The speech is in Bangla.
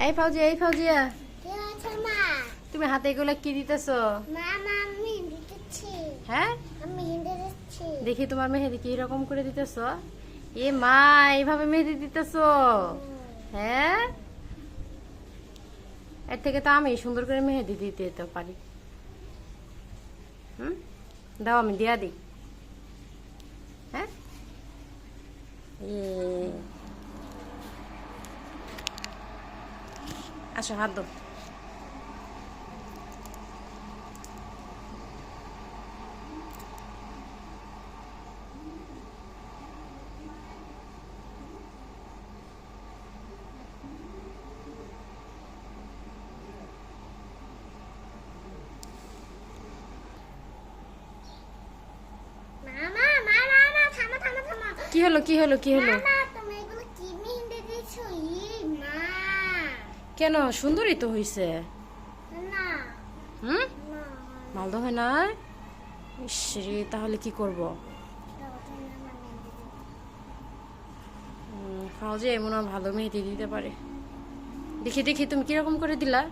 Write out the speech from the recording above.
এই ফাউজিয়া, এই ফাউজিয়া, কি হয়েছে মা? তুমি হাতে এগুলো কি দিতেছো? মামা আমি দিতেছি। হ্যাঁ, আমি হিন্দি দিচ্ছি। দেখি তোমার মেহেদি কি রকম করে দিতেছো। এ মা, এইভাবে মেহেদি দিতেছো? হ্যাঁ, এর থেকে তো আমি সুন্দর করে মেহেদি দিতে তো পারি। হুম, দাও আমি দিয়া দিই। হ্যাঁ, আসো হাত দাও। মামা মামা না থামো থামো থামো। কি হলো, কি হলো, কি হলো? মামা তুমি এগুলো কি হিন্দি দিছো? মা কেন, সুন্দরই তো হইছে। না হুম, না ভালো হয় না? ইস রে, তাহলে কি করব? ফাউজি এমন ভালো মেহেদি দিতে পারে। দেখি দেখি তুমি কিরকম করে দিলা।